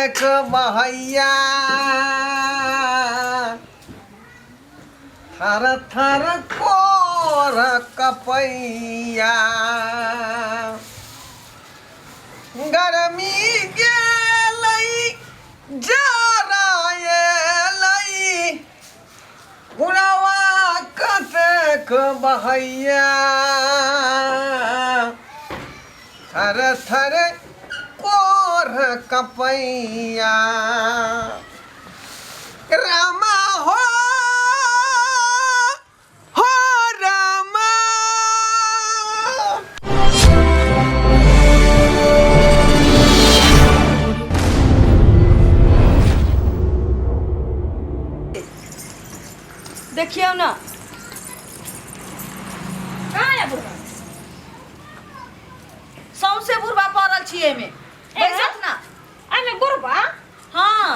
देख बहैया थर थर कोर कपैया गर्मी गेलै जराएलै गुड़वा कतेक बहैया थर थर कोर कपैया रामा हो रामा देखियो ना कहाँ है बुढ़वा? सौंसे बुढ़वा पड़ल छियै एमे बैसत ना एमे बुढ़वा? हाँ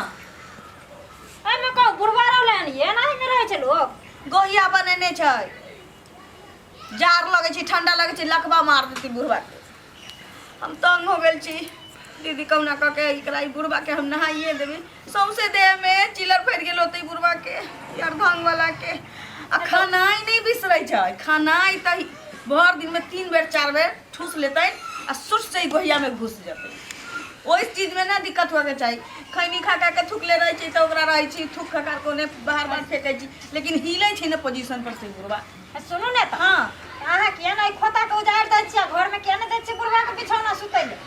एमे कहू बुढ़वा रहले ये नाही में रहे छै लोग। गोहिया बनेने छै जार लगे छै ठंडा लगे छै लकवा मार देती बुढ़वा के हम तंग हो गेल छी दीदी कहुना कह के एकरा ई बुढ़वा के हम नहाइए देबे सौंसे देह में चिलर फैर गेल होते बुढ़वा के यार भंग वाला के आ खाना ही नहीं बिसरै छै खाना ही त भर दिन में 3 बेर 4 बेर ठूस लेतै आ सुट से ही गोहिया में घुस जेतै ओइ चीज में ना दिक्कत होके चाहिए खैनी खा खा के थुकले रहे छी त ओकरा रहे छी थुक खा खा कोने बाहर बाहर फेंकै छी लेकिन हिलै छै ना पोजीशन पर से बुढ़वा सुनू ने त हाँ अहाँ किया नहीं खोता के उजाड़ दै छियै घर में किया नहीं दै छियै बुढ़वा के बिछौना सुतै ले?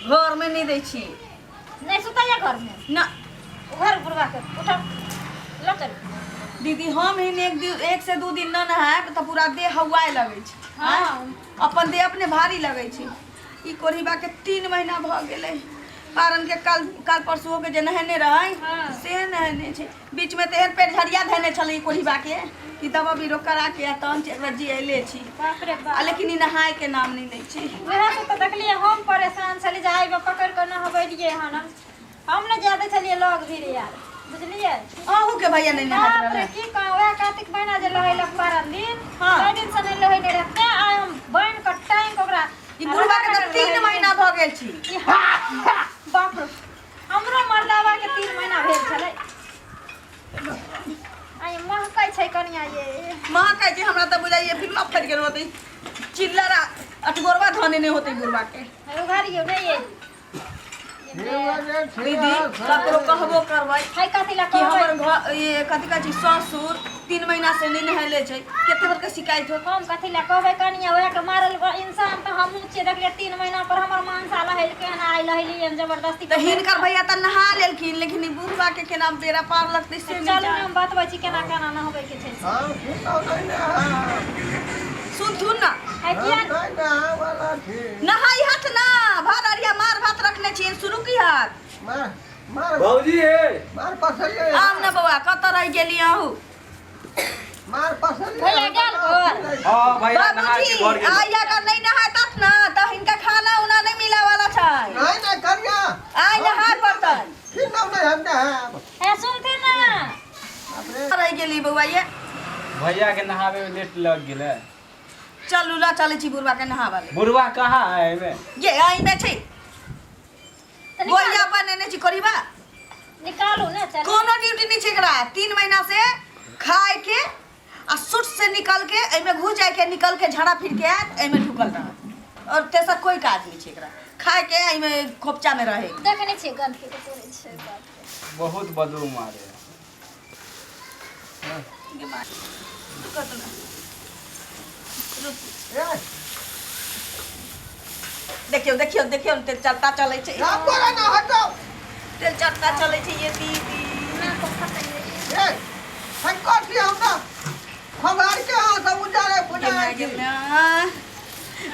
घर में नहीं दै छी नहीं सुतैया घर में ना घर बुढ़वा के उठा लो चल। दीदी हम ही एक से 2 दिन ना नहाए त पूरा देह हवाए लगे छै हाँ। अपन देह अपने भारी लगे छै ई कोरिबा के 3 महीना भ गेलै पारन के काल परसुओ के जे नहेने रहे हाँ। से नहेने छै बीच में तेहन पेट झरिया धैने छलै ई कोरिबा के कि दवा बीरो करा के तहन एकरा जियले छी बाप रे बाप। लेकिन ई नहाए के नाम नहीं लै छी वहाँ से तो देखलिए हम परेशान छली जाए पकड़ कर न हबैलिए हन हम न जाते छलिए लोग भी यार बुझलिए। आहू के भैया नहीं नहात बाप रे रहे की कहूं वह कार्तिक महीना जे लहैलक 12 दिन हाँ। 2 दिन से नहीं लहैले रहते आय हम बन के टाइम ओकरा ई बुढ़वा के त 3 महीना भ गेल छी बाप रे हमरो मर्दावा के 3 महीना भेल छलै। आय महकै छै कनिया ये मां कहे छै हमरा त बुझाइए फिल्म फट गेल होतै चिल्लरा अटगोरवा धने नहीं होतै बुढ़वा के उघारियो नहीं ये दीदी ककरो कहबो करबै हाय कथि ला कि कहबै? हमर घर ये कथि कहै छी ससुर 3 महीना से नहीं नहले छै केते बार के शिकायत हो हम कथि ला कहबै कनिया वह के मारल इंसान त हमहू छियै देखलिए 3 महीना पर हमर मानसा लहैल के ना आइ लहैलिए जबरदस्ती त हिनकर भैया त नहा लेलखिन लेकिन ई बुढ़वा के केना बेरा पार लगतै से चलू नहीं हम बतबै छी केना केना न होबै के छै। सुन ना है किया नहाई हाथ ना भात अरिया मार भात रखले छी शुरू की हाथ भौजी हे आम ना बउआ कत रह गेली आहू भैया गेल घर हां भैया नहा बाबूजी के घर गेल आई अगर नहीं नहाय तत ना त हिनका खाना उना नहीं मिला वाला छै आई नहाय पड़तै है सुनते ना रह गेली बउआ ये भैया के नहावे में लेट लग गेले चलू ला चले छी बुढ़वा के नहावा ले बुढ़वा कहाँ है एमे ये आई में छी गोइया बनेने छी कोरिबा निकालू ना चल कोनो ड्यूटी नहीं छै एकरा 3 महीना से खाए के आ सुट से निकल के एमे घुस जाए के निकल के झाड़ा फिर के आत एमे ढुकल रह और तेसर कोई काज नहीं छै एकरा खाए के एमे खोपचा में रहे देखने छी गंध के तोरे छै बाप बहुत बदबू मारे के बात कत ना देखियो देखियो देखियो तेल चलता चले छै तेल चलता चले छै ये दीदी ना को खतै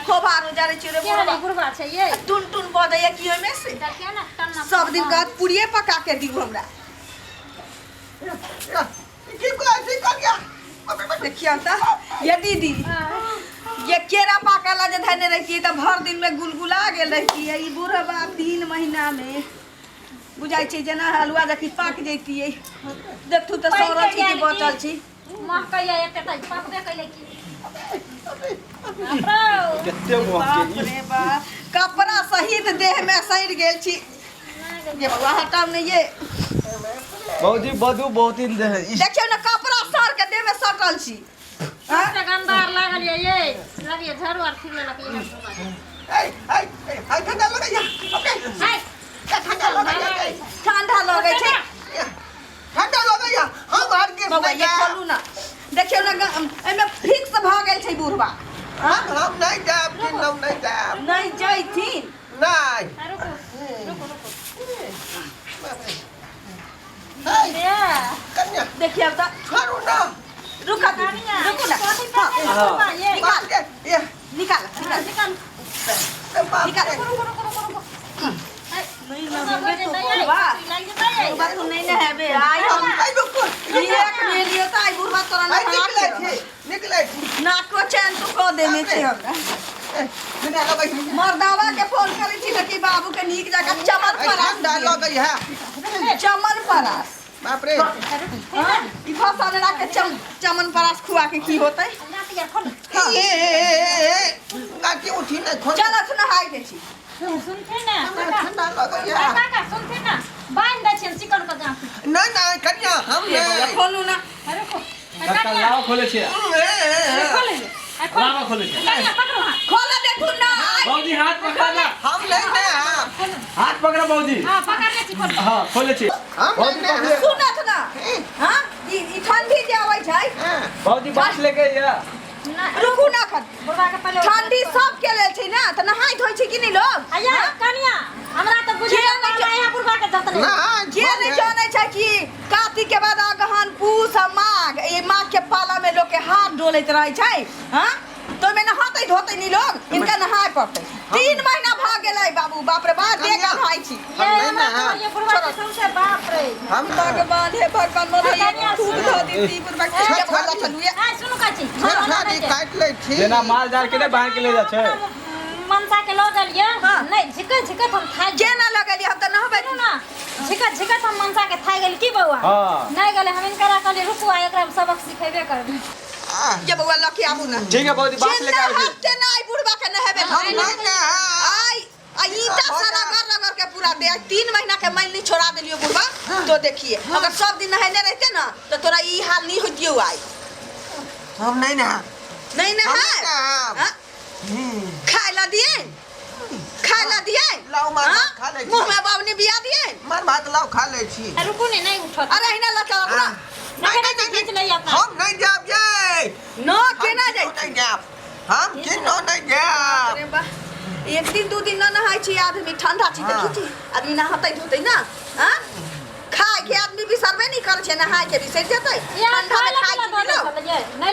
खोबार उजारे छिरे क्या रे गुरबा छै ये टुन टुन बजैया की ओमे से देखिए ना टन्ना सब दिन का पुड़िए पका के दियो हमरा देखियो त ये दीदी ये केरा पाकला जे धने रहती त भर दिन में गुलगुला गेल रहती है ई बुढ़वा 3 महीना में बुझाई छै जना हलवा जखी पाक जैती है देखथु त सौरा छी की बचल छी महकैया एते त पाकबे कैले की केते बाप रे बाप कपड़ा सहित देह में सड़ गेल छी ये बउआ हटाव नहीं ये भौजी बदू बहुत दिन दे देखियो ना कपड़ा सर के देह में सटल छी हां गंदार लागल ये लगिए झाड़ू आर फिर लगिए हाय ठंडा लगैया ओके हाय ठंडा लगैया ठंडा लगे छै ठंडा लगैया हम हर के बउआ ये खोलू ना देखियो ना एमे फिक्स भ गेल छै बुढ़वा हम नहीं जाब कि हम नहीं जाब नहीं जइथिन नहीं रुको हाय ये कन्या देखिए अब छोड़ो ना रुका कनिया रुको ना हां ये बात के ये निकाल निकाल निकाल रुको नहीं लगे तो बुढ़वा बुढ़वा तो नहीं ना है बे आई हम आई रुको एक मिलियो तो आई बुढ़वा तोरा ना निकले थी नाक को चैन तो को देने छे हमरा ठंडा लगैया मर्दावा के फोन करे छी कि बाबू के नीक जगह चमन परास ठंडा लगैया चमन परास बाप रे ई फसाने के चमन परास खुआ के की होतै ये गाटी उठी ना खोल चल सुन हाय के छी सुनथे ना ठंडा लगैया काका सुनथे ना बांध दे छिन चिकन का गांठ नहीं कन्या हम ये नहीं खोलू ना रुको कक्का लाव खोले छे खोले लाव खोले छे कनिया पकड़ो हाथ खोला देखू ना भौजी हाथ पकड़ा ना हम नहीं ना हाथ पकड़ा भौजी हां पकड़ ले चिकन हां खोले छे हम भौजी नहीं पकड़े सुनत ना हां ई ठंडी जे आबै छै भौजी बास लेके या रुकू ना खन बुढ़वा के पहले ठंडी सब के लेल छै ना त नहाय धोइ छै कि नहीं लोग अया कनिया हमरा तो बुझे ना यहाँ बुढ़वा के जतने ना के नहीं जाने छै कि कार्तिक के बाद अगहन पूस आ माघ ये माघ के पाला में लोग के हाथ डोलैत रहे छै हां तो में नहाते धोते नहीं लोग इनका नहाय पड़ते 3 महीना भ गेलै बाबू बाप रे बाप देख भाई छी ये हमरा ये बुढ़वा के सबसे बाप रे हम भगवान हे भगवान मोरे खूब धो दी बुढ़वा के के भला चलू ये आ सुनु काची छाड़ी काट ले छी जेना माल जाल के बाहर के ले जा छै मनसा के लो देलिए नहीं झिकत हम खाइ जे ना लगलिए हम त नहबै ना झिकत हम मनसा के खाइ गेल की बउआ हां नहीं गेले हम इनकरा कहले रुकु आ एकरा सबक सिखेबे करबे ये बउआ लकी आबू ना ठीक है भौजी बास लेके आबी हफ्ते ना आई बुढ़वा के नहेबे हम नहीं ना आई आ ईटा सारा रगड़ के पूरा दे 3 महीना के मैल नहीं छोड़ा देलियो बुढ़वा तो देखिए अगर सब दिन नहाने रहते ना तो तोरा ई हाल नहीं होतियो आई हम नहीं ना नहीं ना है खाए ला दिए लाओ मार खा ले मुंह में बावनी बिया दिए मार भात लाओ खा ले छी रुकु ने नहीं उठत अरे हिना लका अपना नहीं खींच ले अपना हम नहीं जाब ये नो केना जाई नहीं जाब हम किनो नहीं जाब अरे बा एक दिन 2 दिन ना नहाई छी आदमी ठंडा छी त की छी आदमी नहातै धोतै ना हां खाए के आदमी भी सर्वे नहीं करे छै नहाय के भी सर जेतै ठंडा में खाए छी लो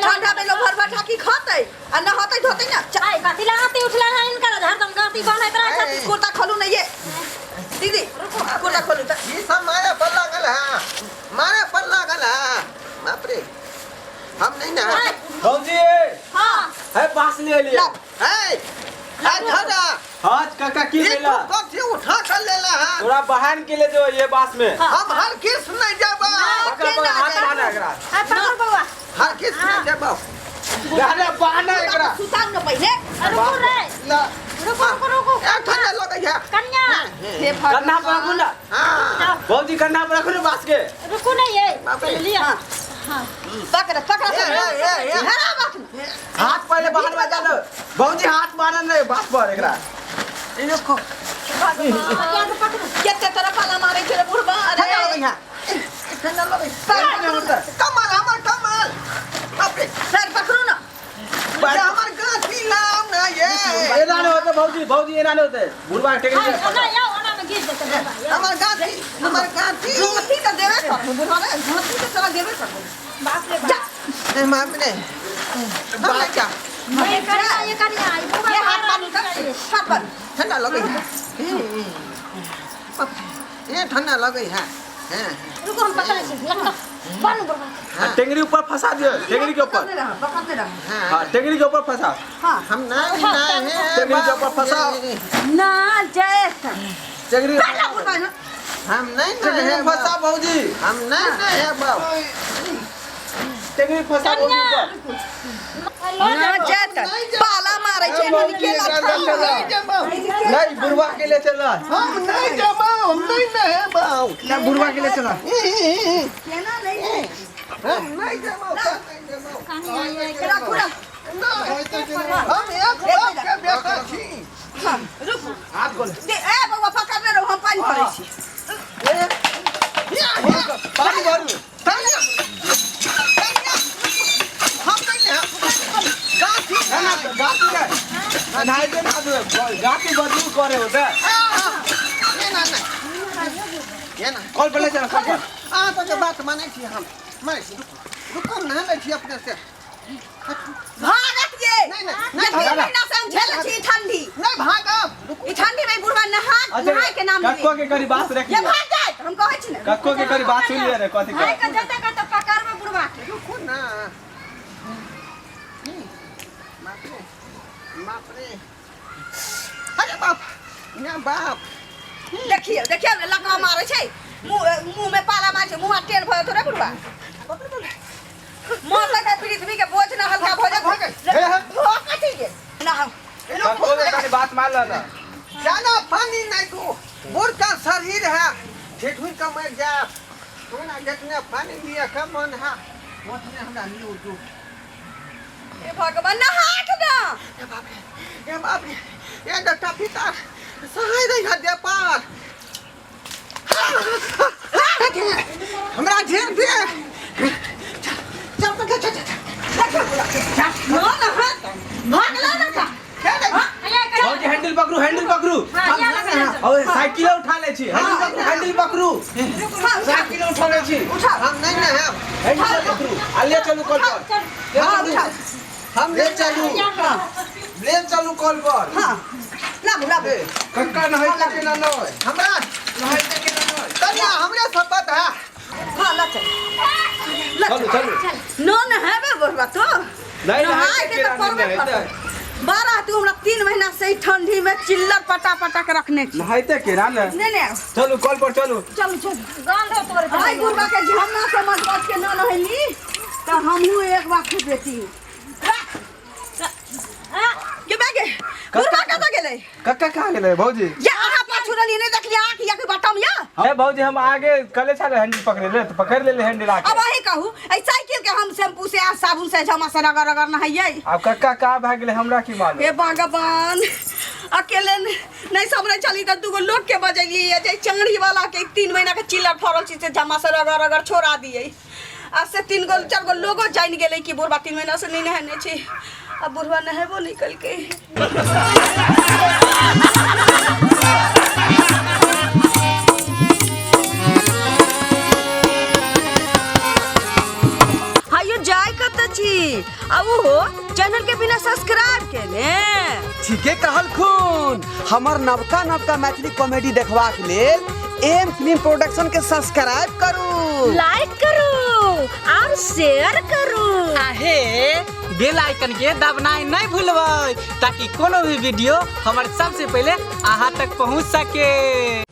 ठंडा में लो भर भटा की खातै आ नहातै धोतै ना आई गाती लगाती उठला है इनका हरदम गाती बनैत रहे छै कुर्ता खोलू नहीं ये दीदी कुर्ता खोलू त ये सब मारे पर लागल है मारे पर लागल है बाप रे हम नहीं ना भौजी हां है बास ले लिया है दादा हां काका की ये लेला तू कब से उठा कर लेला है तोरा बहन के ले जो ये बास में हम हर किस नहीं जाबा पकड़ पकड़ हाथ मारना एकरा आ पकड़ बउआ हर किस नहीं जाबा रहने बहाना एकरा सुतान न पहिले रुकु रे ला रुकु ए ठंडा लगे है कन्या हे कन्ना पर रखू ना हां भौजी कन्ना पर रखू ना बास के रुकु नहीं ये बाप रे। लिया पकड़ पकड़ ए। हरा बात हाथ पहले बाहर में डालो भौजी हाथ मारन रे बास पर एकरा ये देखो केते तरह पाला मारे छे बुढ़वा ठंडा अरे लगे है ठंडा लगे कमाल हमार कमाल बाप रे सर पकड़ू ना बड़ा हमार गाठी लाम ना ये एना नहीं होते भौजी एना नहीं होते बुढ़वा टेकनी ना याओ ओना में गिर देते बाबा हमार गाठी रोटी तो देवे कर बुढ़वा रे रोटी तो चला देवे कर बाप रे बाप ए मां ने बाका ये कन्या आई ये हाथ पानी कर हाथ पर ठंडा लगे है ये ठंडा लगे है रुको हम पकड़ छी लगता बानू बर्बाद टेंगरी ऊपर फंसा दियो टेंगरी के ऊपर पकड़ते रह हां टेंगरी के ऊपर फंसा हां हम नहीं है टेंगरी के ऊपर फंसा ना जय टेंगरी हम नहीं है फंसा भौजी हम नहीं है बाप टेंगरी फंसा भौजी ऊपर ना जात पाला मारे छे मन के नहीं बुढ़वा के लिए चला हम नहीं जमाओ नहीं है बाऊ ना बुढ़वा के लिए चला केना नहीं हम नहीं जमाओ रखो रख हम एक बाप के बेटा छी रुक हाथ खोल दे ए बाबा पकड़ ले हम पानी भरै छी पानी भरू हम नहीं गाठी ना गाती रे नाइ दे ना दे गाती बदलू करे होता ये ना ये ना कॉल पे ले चला कॉल पर तो के बात माने छी हम मैं रुको ना ले छी अपने से भागत ये नहीं ये महीना से हम झेल छी ठंडी नहीं भागब ई ठंडी में बुढ़वा नहाय के नाम कक्को के करी बात रखी ये भाग जाए हम कहै छी ना कक्को के करी बात सुन ले रे कथि भाई का का जते का तो पकड़ में बुढ़वा के रुको ना बाप रे अरे बाप ना बाप देखिए लगा मारे छै मुंह में पाला मारे छै मुंह टेढ़ भयो थोड़े बुढ़वा मोर लगा पृथ्वी के बोझ ना हल्का हो जाए हो कथि के ना कक्को के करी बात मान ला ना ज्यादा पानी नहीं को बुढ़ का शरीर है ठीक हुई का मर जा हमरा जितने पानी दिया कम मन है उतने हमरा न्यू दू ए भगवान ना हाथ ना ये बाप रे ये डटा पिता सहाय दे दे पार हमरा घेर दे चल ना ना हाथ भागला ना का भौजी हैंडल पकड़ू हां या लगा और साइकिल उठा ले छी हैंडल पकड़ू साइकिल उठा ले छी हम नहीं ना है हैंडल पकड़ू आलिया चलू कॉल पर हां उठा हम ले चलू ले चलू कॉल पर हां ला बुला कक्का नहीं के ना नय हमरा नहीं के ना नय तनिया हमरे शपथ है हां ला चल चलू नो न है बे बुढ़वा तो नहीं नहाय के तो परबे करते बारह तू हमरा 3 महीना से ठंडी में चिल्लर पटा के रखने छी नहाइते के ना नहीं चलू कॉल पर चलू चल गंध तोड़ भाई बुढ़वा के झमना समझ बात के न नहली तो हमहू एक बार खूब बेटी के बागे बुढ़वा कत गेलै कक्का कहां गेले भौजी ये आहा पाछू रली नहीं देखली आंख या के बटम या हे भौजी हम आगे कले छले हैंडल पकड़े ले तो पकड़ ले हैंडल आके अब वही कहू ए साइकिल के हम शैम्पू से आ साबुन से जमा से रगड़ नहाइए अब कक्का का भाग गेले हमरा की मालूम हे भगवान अकेले नहीं समझ चली तो दूगो लोग के बजलिए जे चंगड़ी वाला के 3 महीना के चिल्लर फरल चीज से जमा से रगड़ छोड़ा दिए आज से 3 गो 4 गो लोगो जान गेले कि बुढ़वा 3 महीना से नहीं नहाने छी अब बुढ़वा नहेबो निकल के हायो जाय कत छी अब हो चैनल के बिना सब्सक्राइब केने ठीके कहल खून हमर नवका मैथिली कॉमेडी देखबाक लेल एम फिल्म प्रोडक्शन के सब्सक्राइब करू लाइक करू और शेयर करू आहे बेल आइकन के दबनाई नहीं भूलबै ताकि कोनो भी वीडियो हमारे सबसे पहले अहाँ तक पहुंच सके।